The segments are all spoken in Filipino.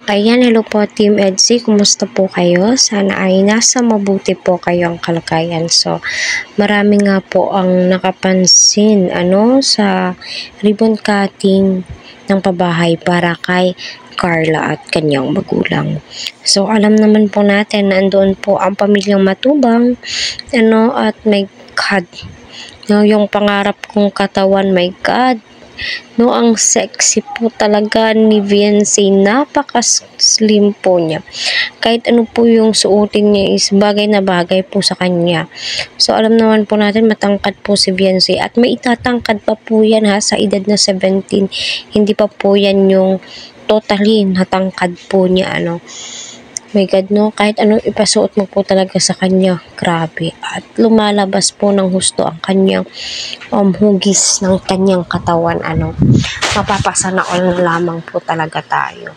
Ayan, hello po Team EDSI, kumusta po kayo? Sana ay nasa mabuti po kayong kalagayan. So, marami nga po ang nakapansin sa ribbon cutting ng pabahay para kay Carla at kanyang magulang. So, alam naman po natin na andoon po ang pamilyang Matubang, at my God, yung pangarap kong katawan, my God. Ang sexy po talaga ni Viancy, napaka-slim po niya. Kahit ano po yung suotin niya is bagay na bagay po sa kanya. So, alam naman po natin, matangkad po si Viancy. At may itatangkad pa po yan sa edad na 17. Hindi pa po yan yung totally natangkad po niya, My God, kahit anong ipasuot mo po talaga sa kanya, grabe. At lumalabas po ng husto ang kanyang hugis ng kanyang katawan, mapapasana all lamang po talaga tayo.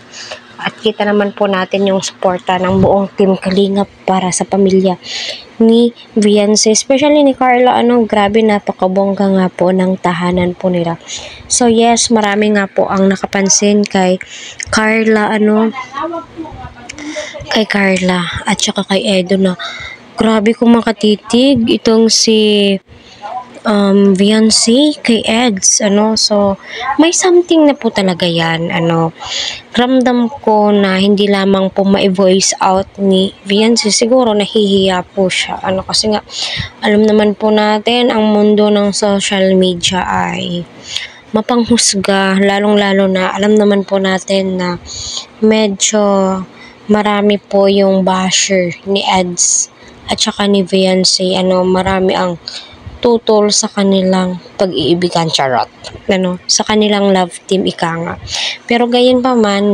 At kita naman po natin yung suporta ng buong Team Kalingap para sa pamilya ni Viancy, especially ni Carla, grabe, napakabongga nga po ng tahanan po nila. So yes, marami nga po ang nakapansin kay Carla, kay Carla at saka kay Edo na grabe kung makatitig itong si Viancy kay Eds, so may something na po talaga yan, ramdam ko na hindi lamang po ma-voice out ni Viancy, siguro nahihiya po siya, kasi nga alam naman po natin ang mundo ng social media ay mapanghusga, lalong-lalo na alam naman po natin na medyo marami po yung basher ni Eds at saka ni Viancy, marami ang tutol sa kanilang pag-iibigan, charot, sa kanilang love team, ika nga. Pero gayon pa man,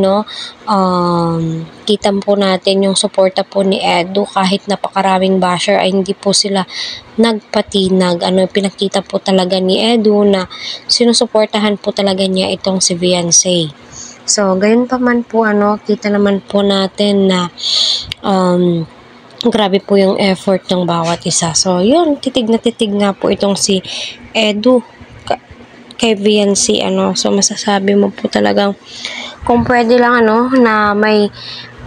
kita po natin yung suporta po ni Edo, kahit napakaraming basher ay hindi po sila nagpatinag, pinakita po talaga ni Edo na sinusuportahan po talaga niya itong si Viancy. So, gayon pa man po, kita naman po natin na grabe po yung effort ng bawat isa. So, yun, titig na titig nga po itong si Edo kay Viancy, So, masasabi mo po talagang kung pwede lang,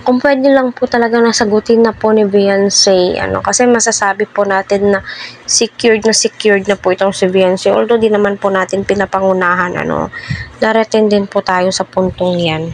kung pwede lang po talaga nasagutin na po ni Viancy, kasi masasabi po natin na secured na po itong si Viancy. Although di naman po natin pinapangunahan, darating din po tayo sa puntong yan.